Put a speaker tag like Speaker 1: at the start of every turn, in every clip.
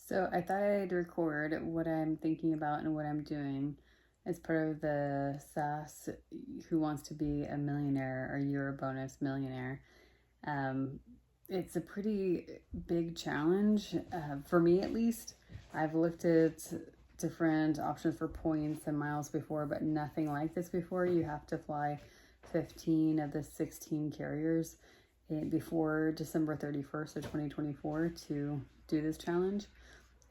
Speaker 1: So I thought I'd record what I'm thinking about and what I'm doing as part of the SAS Who Wants to Be a Millionaire or EuroBonus Millionaire. Um, it's a pretty big challenge, for me at least. I've looked at different options for points and miles before, but nothing like this before. You have to fly 15 of the 16 carriers before December 31st of 2024 to do this challenge.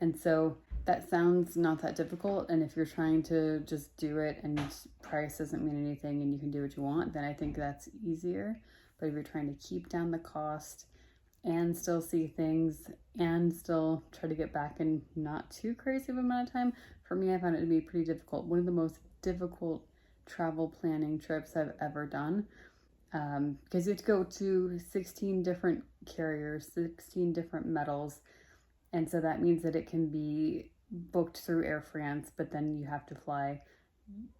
Speaker 1: And so that sounds not that difficult. And if you're trying to just do it and price doesn't mean anything and you can do what you want, then I think that's easier. But if you're trying to keep down the cost and still see things and still try to get back in not too crazy of amount of time, for me, I found it to be pretty difficult. One of the most difficult travel planning trips I've ever done. Because you have to go to 16 different carriers, 16 different metals, and so that means that it can be booked through Air France, but then you have to fly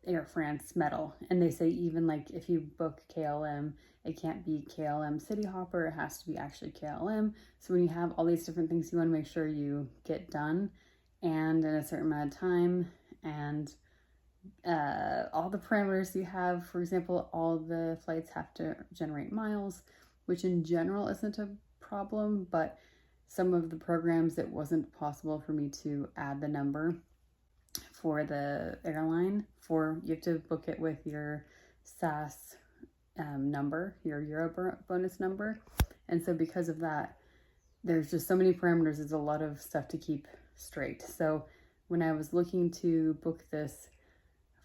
Speaker 1: Air France metal. And they say even like if you book KLM, it can't be KLM City Hopper, it has to be actually KLM. So when you have all these different things, you want to make sure you get done and in a certain amount of time, and all the parameters you have. For example, all the flights have to generate miles, which in general isn't a problem, but some of the programs, it wasn't possible for me to add the number for the airline. You have to book it with your SAS number, your EuroBonus number. And so because of that, there's just so many parameters. There's a lot of stuff to keep straight. So when I was looking to book this,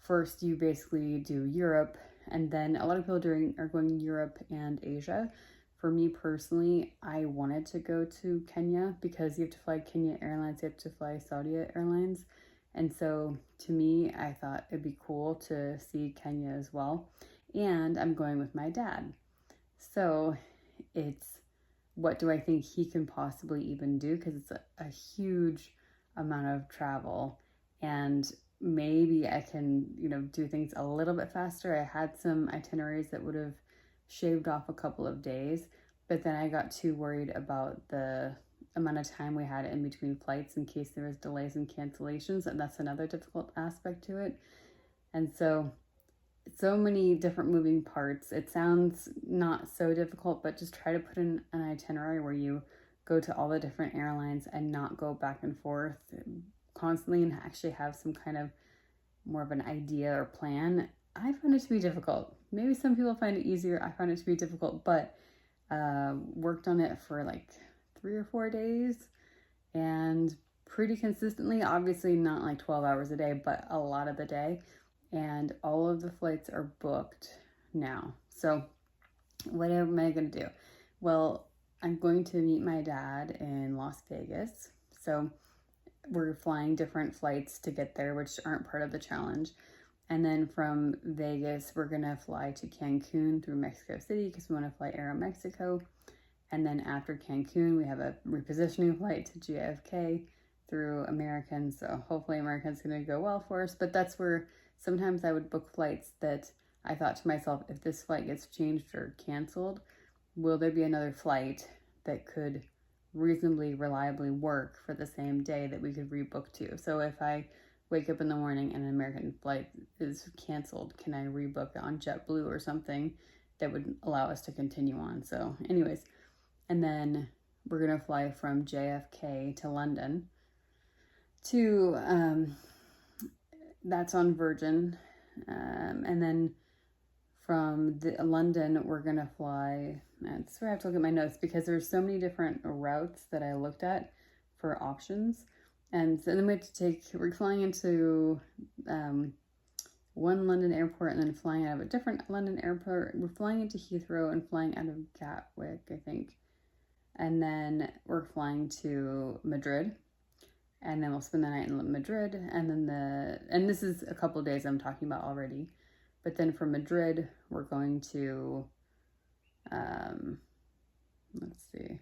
Speaker 1: first you basically do Europe, and then a lot of people are going Europe and Asia. For me personally, I wanted to go to Kenya because you have to fly Kenya Airlines, you have to fly Saudi Airlines. And so to me, I thought it'd be cool to see Kenya as well. And I'm going with my dad. So it's, what do I think he can possibly even do? Because it's a huge amount of travel. And maybe I can, do things a little bit faster. I had some itineraries that would have shaved off a couple of days, but then I got too worried about the amount of time we had in between flights in case there was delays and cancellations, and that's another difficult aspect to it. And so many different moving parts. It sounds not so difficult, but just try to put in an itinerary where you go to all the different airlines and not go back and forth constantly, and actually have some kind of more of an idea or plan. I found it to be difficult. Maybe some people find it easier. I found it to be difficult, but worked on it for like 3 or 4 days and pretty consistently. Obviously not like 12 hours a day, but a lot of the day. And all of the flights are booked now. So what am I going to do? Well, I'm going to meet my dad in Las Vegas. So we're flying different flights to get there, which aren't part of the challenge. And then from Vegas, we're going to fly to Cancun through Mexico City because we want to fly Aeromexico. And then after Cancun, we have a repositioning flight to JFK through American. So hopefully American's going to go well for us. But that's where sometimes I would book flights that I thought to myself, if this flight gets changed or canceled, will there be another flight that could reasonably reliably work for the same day that we could rebook to? So if I wake up in the morning and an American flight is canceled, can I rebook on JetBlue or something that would allow us to continue on? So anyways, and then we're going to fly from JFK to London to, that's on Virgin. And then from London, we're going to fly, that's where I have to look at my notes because there's so many different routes that I looked at for options. And so then we're flying into one London airport and then flying out of a different London airport. We're flying into Heathrow and flying out of Gatwick, I think. And then we're flying to Madrid. And then we'll spend the night in Madrid. And then and this is a couple of days I'm talking about already. But then from Madrid, we're going to, let's see.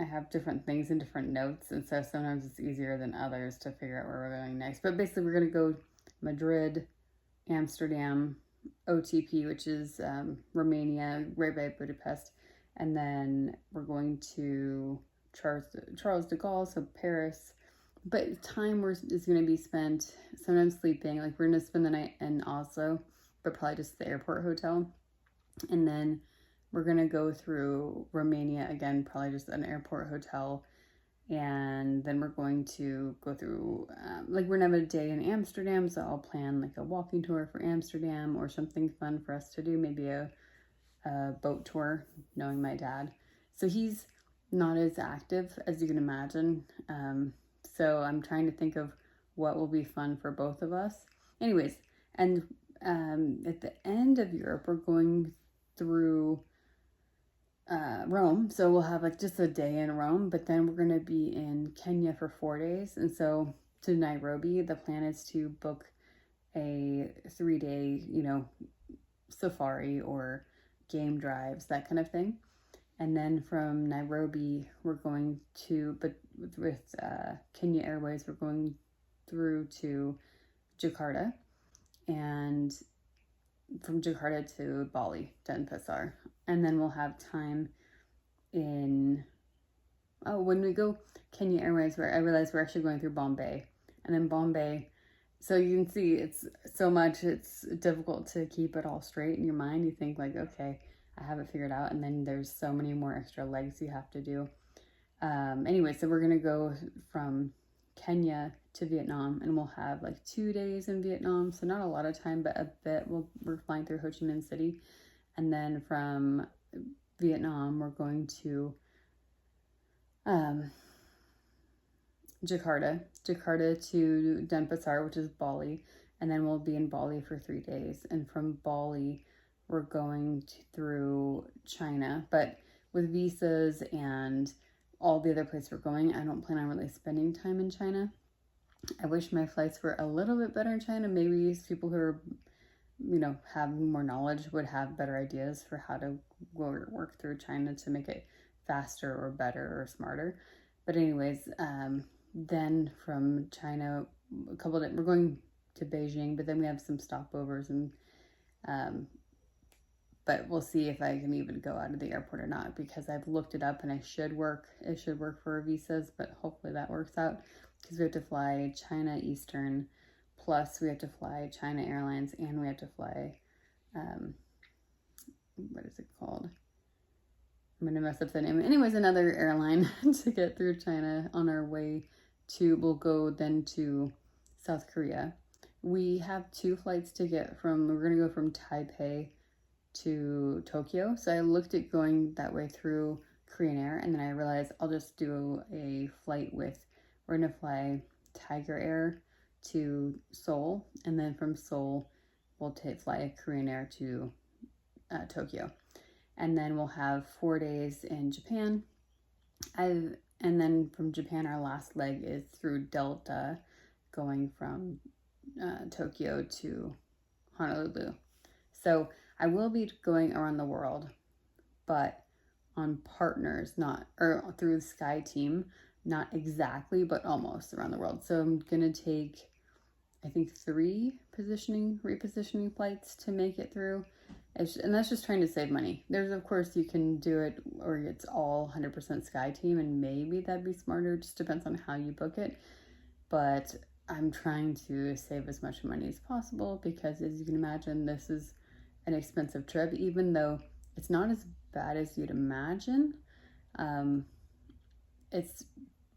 Speaker 1: I have different things in different notes, and so sometimes it's easier than others to figure out where we're going next. But basically, we're going to go Madrid, Amsterdam, OTP, which is Romania, right by Budapest, and then we're going to Charles de Gaulle, so Paris. But time is going to be spent sometimes sleeping. Like we're going to spend the night in Oslo, but probably just the airport hotel. And then we're going to go through Romania again, probably just an airport hotel. And then we're going to go through, like we're going to have a day in Amsterdam. So I'll plan like a walking tour for Amsterdam or something fun for us to do. Maybe a boat tour, knowing my dad. So he's not as active as you can imagine. So I'm trying to think of what will be fun for both of us. Anyways, and at the end of Europe, we're going through Rome. So we'll have like just a day in Rome, but then we're going to be in Kenya for 4 days. And so to Nairobi, the plan is to book a 3-day, safari or game drives, that kind of thing. And then from Nairobi, we're going to, but with Kenya Airways, we're going through to Jakarta, and from Jakarta to Bali, Denpasar. And then we'll have time when we go Kenya Airways, where I realize we're actually going through Bombay. And then Bombay, so you can see it's so much, it's difficult to keep it all straight in your mind. You think like, okay, I have it figured out. And then there's so many more extra legs you have to do. Anyway, so we're going to go from Kenya to Vietnam, and we'll have like 2 days in Vietnam. So not a lot of time, but a bit. We're flying through Ho Chi Minh City. And then from Vietnam, we're going to Jakarta to Denpasar, which is Bali. And then we'll be in Bali for 3 days. And from Bali, we're going through China. But with visas and all the other places we're going, I don't plan on really spending time in China. I wish my flights were a little bit better in China. Maybe people who are, have more knowledge would have better ideas for how to work through China to make it faster or better or smarter. But anyways, then from China, we're going to Beijing, but then we have some stopovers, and but we'll see if I can even go out of the airport or not, because I've looked it up and it should work for visas, but hopefully that works out, because we have to fly China Eastern, plus we have to fly China Airlines, and we have to fly, what is it called? I'm going to mess up the name. Anyways, another airline to get through China on our way we'll go then to South Korea. We have 2 flights we're going to go from Taipei to Tokyo. So I looked at going that way through Korean Air, and then I realized I'll just do a flight we're going to fly Tiger Air to Seoul, and then from Seoul we'll fly Korean Air to Tokyo. And then we'll have 4 days in Japan. And then from Japan, our last leg is through Delta, going from Tokyo to Honolulu. So I will be going around the world, but on partners, or through the Sky Team, not exactly, but almost around the world. So I'm going to take, I think, 3 repositioning flights to make it through. And that's just trying to save money. There's, of course, you can do it, or it's all 100% Sky Team, and maybe that'd be smarter. It just depends on how you book it. But I'm trying to save as much money as possible, because as you can imagine, this is an expensive trip, even though it's not as bad as you'd imagine. It's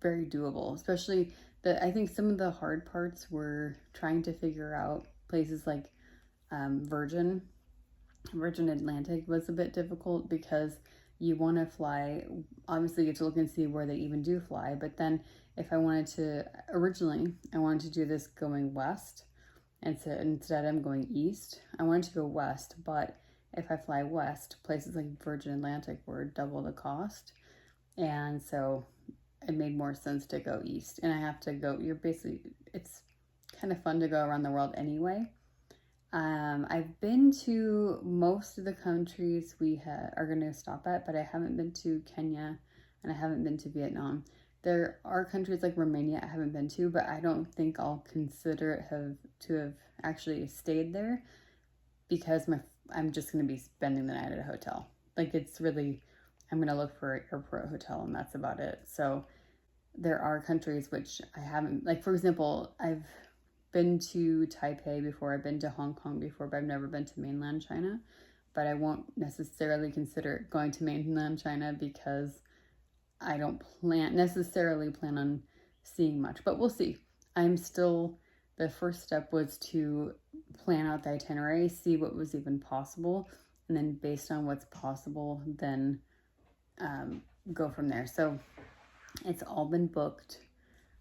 Speaker 1: very doable, especially I think some of the hard parts were trying to figure out places like Virgin Atlantic was a bit difficult, because you want to fly, obviously you have to look and see where they even do fly, but then if I wanted to do this going west, and so instead I'm going east, I wanted to go west, but if I fly west, places like Virgin Atlantic were double the cost, and so it made more sense to go east. And I have to go, it's kind of fun to go around the world anyway. I've been to most of the countries we are going to stop at, but I haven't been to Kenya, and I haven't been to Vietnam. There are countries like Romania I haven't been to, but I don't think I'll consider it to have actually stayed there, because I'm just going to be spending the night at a hotel. Like, it's really I'm going to look for an airport hotel, and that's about it. So there are countries which I haven't, like, for example, I've been to Taipei before, I've been to Hong Kong before, but I've never been to mainland China. But I won't necessarily consider going to mainland China because I don't necessarily plan on seeing much, but we'll see. I'm still, the first step was to plan out the itinerary, see what was even possible, and then based on what's possible, then go from there. So it's all been booked.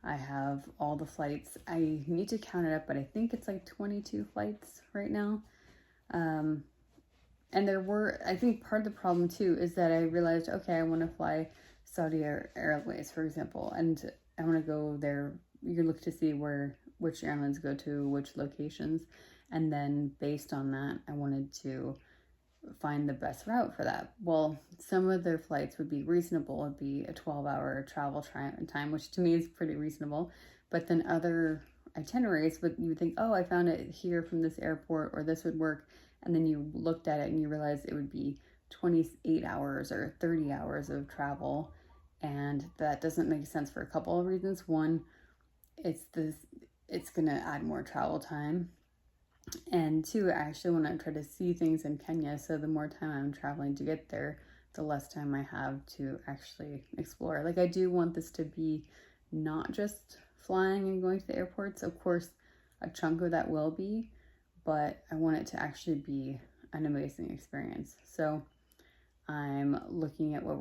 Speaker 1: I have all the flights. I need to count it up, but I think it's like 22 flights right now. And I think part of the problem too is that I realized, okay, I want to fly Saudi Airways, for example, and I want to go there. You look to see which airlines go to which locations, and then based on that, I wanted to find the best route for that. Well, some of their flights would be reasonable. It'd be a 12-hour travel time, which to me is pretty reasonable. But then other itineraries, you would think, oh, I found it here from this airport, or this would work. And then you looked at it and you realized it would be 28 hours or 30 hours of travel. And that doesn't make sense for a couple of reasons. One, it's going to add more travel time. And two, I actually want to try to see things in Kenya. So the more time I'm traveling to get there, the less time I have to actually explore. Like, I do want this to be not just flying and going to the airports. Of course, a chunk of that will be, but I want it to actually be an amazing experience. So I'm looking at what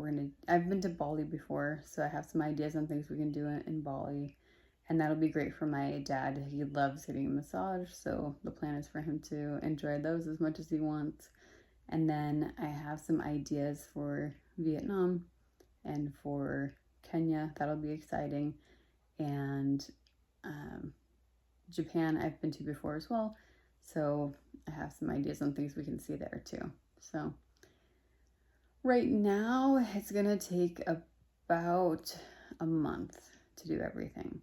Speaker 1: I've been to Bali before, so I have some ideas on things we can do in Bali. And that'll be great for my dad. He loves getting a massage, so the plan is for him to enjoy those as much as he wants. And then I have some ideas for Vietnam and for Kenya. That'll be exciting. And Japan I've been to before as well. So I have some ideas on things we can see there too. So right now it's going to take about a month to do everything.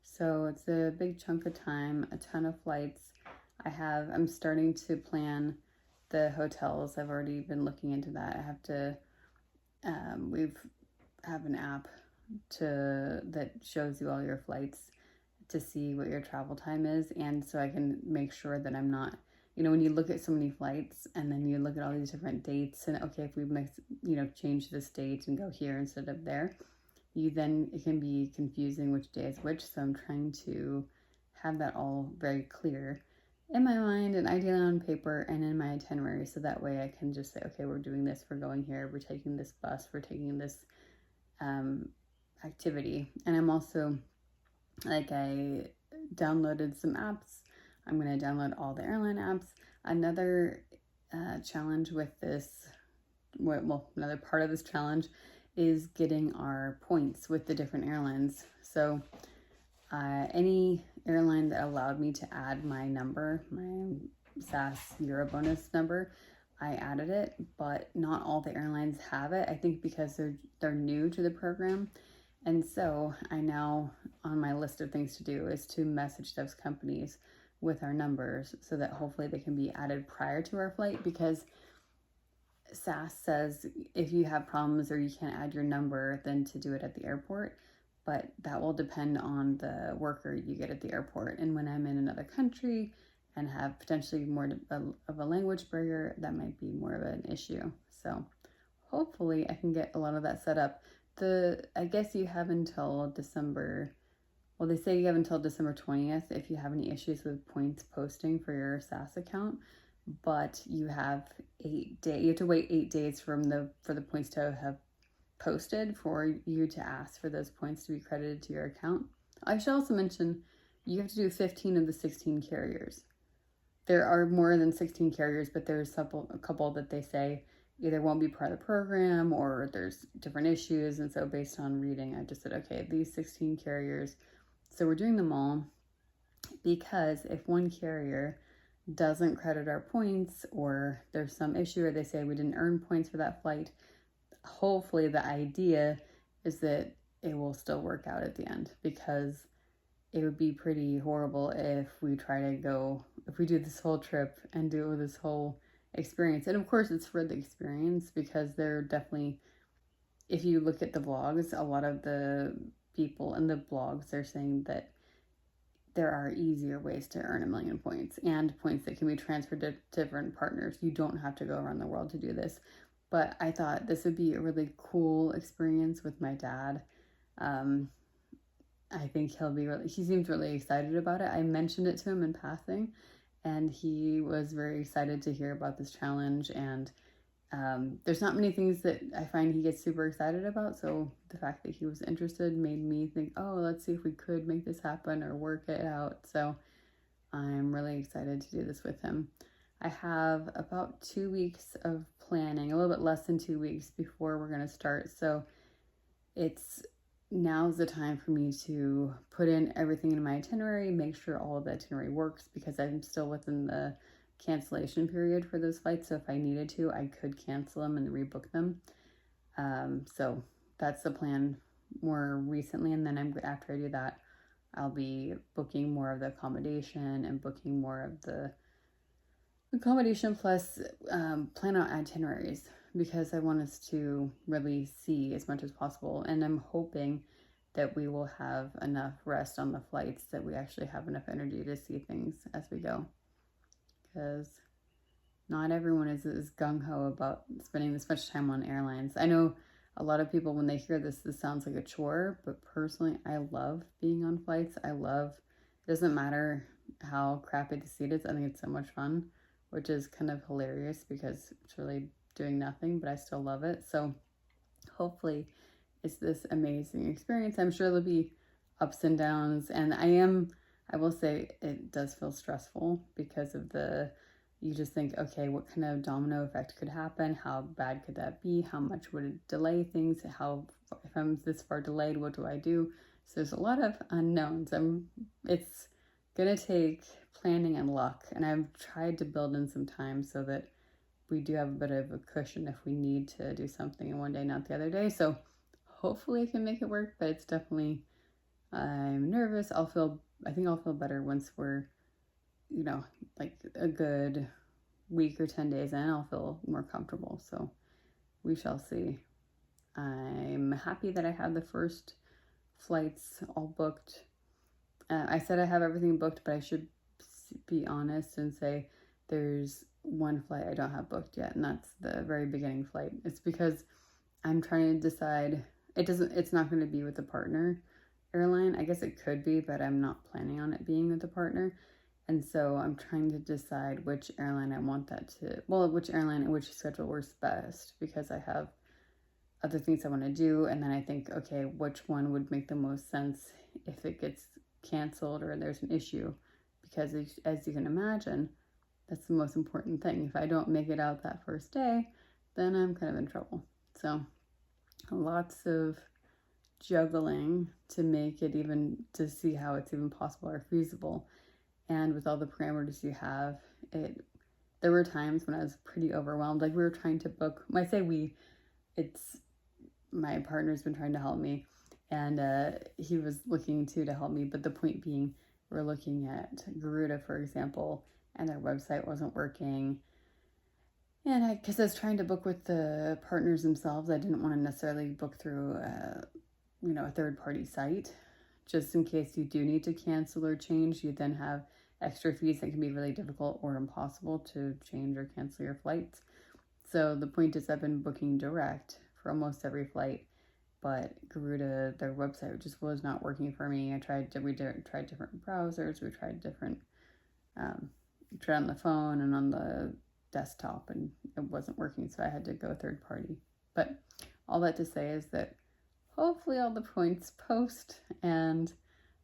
Speaker 1: So it's a big chunk of time, a ton of flights. I'm starting to plan the hotels. I've already been looking into that. I have to, we have an app that shows you all your flights to see what your travel time is. And so I can make sure that I'm not, when you look at so many flights and then you look at all these different dates and okay, if we change this date and go here instead of there, it can be confusing which day is which. So I'm trying to have that all very clear in my mind and ideally on paper and in my itinerary. So that way I can just say, okay, we're doing this, we're going here, we're taking this bus, we're taking this activity. And I'm also, I downloaded some apps. I'm going to download all the airline apps. Another challenge with this, another part of this challenge is getting our points with the different airlines. So any airline that allowed me to add my number, my SAS EuroBonus number, I added it, but not all the airlines have it. I think because they're new to the program. And so I now, on my list of things to do, is to message those companies with our numbers so that hopefully they can be added prior to our flight, because SAS says if you have problems or you can't add your number, then to do it at the airport. But that will depend on the worker you get at the airport. And when I'm in another country and have potentially more of a language barrier, that might be more of an issue. So hopefully I can get a lot of that set up. I guess you have until December. Well, they say you have until December 20th if you have any issues with points posting for your SAS account. But you have 8 days. You have to wait 8 days for the points to have posted for you to ask for those points to be credited to your account. I should also mention you have to do 15 of the 16 carriers. There are more than 16 carriers, but there's a couple that they say either won't be part of the program or there's different issues. And so based on reading, I just said, okay, these 16 carriers. So we're doing them all because if one carrier doesn't credit our points or there's some issue or they say we didn't earn points for that flight, hopefully the idea is that it will still work out at the end, because it would be pretty horrible if we do this whole trip and do this whole experience. And of course it's for the experience, because there are definitely if you look at the vlogs, a lot of the people in the blogs are saying that there are easier ways to earn 1,000,000 points and points that can be transferred to different partners. You don't have to go around the world to do this. But I thought this would be a really cool experience with my dad. I think he seems really excited about it. I mentioned it to him in passing, and he was very excited to hear about this challenge. And there's not many things that I find he gets super excited about. So the fact that he was interested made me think, oh, let's see if we could make this happen or work it out. So I'm really excited to do this with him. I have about 2 weeks of planning, a little bit less than 2 weeks before we're going to start. So now's the time for me to put in everything in my itinerary, make sure all of the itinerary works, because I'm still within the cancellation period for those flights. So if I needed to, I could cancel them and rebook them. So that's the plan more recently. And then after I do that, I'll be booking more of the accommodation and booking more of the accommodation plus plan out itineraries, because I want us to really see as much as possible. And I'm hoping that we will have enough rest on the flights that we actually have enough energy to see things as we go. Because not everyone is as gung-ho about spending this much time on airlines. I know a lot of people, when they hear this sounds like a chore, but personally, I love being on flights. It doesn't matter how crappy the seat is. I think it's so much fun, which is kind of hilarious because it's really doing nothing, but I still love it. So hopefully it's this amazing experience. I'm sure there'll be ups and downs, and I will say it does feel stressful because of you just think, okay, what kind of domino effect could happen? How bad could that be? How much would it delay things? If I'm this far delayed, what do I do? So there's a lot of unknowns. It's gonna take planning and luck, and I've tried to build in some time so that we do have a bit of a cushion if we need to do something in one day, not the other day. So hopefully I can make it work, but it's definitely, I'm nervous. I think I'll feel better once we're, like a good week or 10 days in. I'll feel more comfortable. So we shall see. I'm happy that I have the first flights all booked. I said I have everything booked, but I should be honest and say there's one flight I don't have booked yet, and that's the very beginning flight. It's because I'm trying to decide. It's not going to be with a partner airline. I guess it could be, but I'm not planning on it being with a partner. And so I'm trying to decide which airline I want which airline and which schedule works best, because I have other things I want to do. And then I think, okay, which one would make the most sense if it gets canceled or there's an issue? Because as you can imagine, that's the most important thing. If I don't make it out that first day, then I'm kind of in trouble. So lots of juggling to see how it's even possible or feasible. And with all the parameters you have, there were times when I was pretty overwhelmed. Like, we were trying to book, when I say it's my partner's been trying to help me, and he was looking to help me. But the point being, we're looking at Garuda, for example, and their website wasn't working. And because I was trying to book with the partners themselves, I didn't want to necessarily book through a third-party site, just in case you do need to cancel or change. You then have extra fees that can be really difficult or impossible to change or cancel your flights. So the point is, I've been booking direct for almost every flight, but Garuda, their website just was not working for me. We tried different browsers. We tried tried on the phone and on the desktop, and it wasn't working. So I had to go third party. But all that to say is that hopefully all the points post, and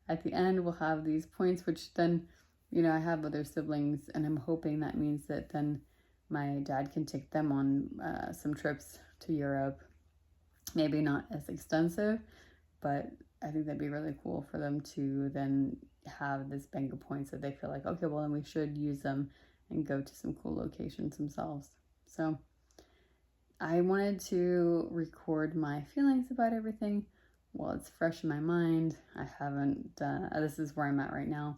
Speaker 1: at the end we'll have these points, which then, I have other siblings, and I'm hoping that means that then my dad can take them on some trips to Europe. Maybe not as extensive, but I think that'd be really cool for them to then have this bank of points that they feel like, okay, well, then we should use them and go to some cool locations themselves. So I wanted to record my feelings about everything while it's fresh in my mind. I haven't this is where I'm at right now,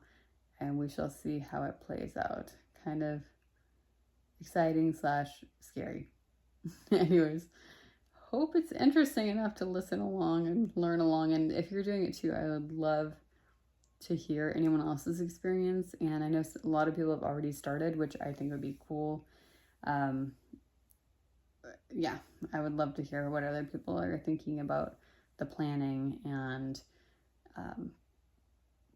Speaker 1: and we shall see how it plays out. Kind of exciting / scary. Anyways, hope it's interesting enough to listen along and learn along. And if you're doing it too, I would love to hear anyone else's experience. And I know a lot of people have already started, which I think would be cool. Yeah, I would love to hear what other people are thinking about the planning and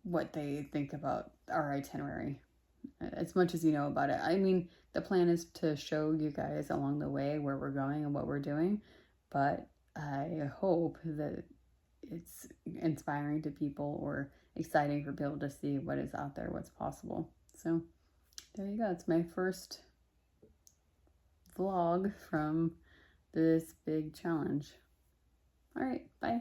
Speaker 1: what they think about our itinerary, as much as you know about it. I mean, the plan is to show you guys along the way where we're going and what we're doing, but I hope that it's inspiring to people or exciting for people to see what is out there, what's possible. So there you go. It's my first vlog from this big challenge. All right, bye.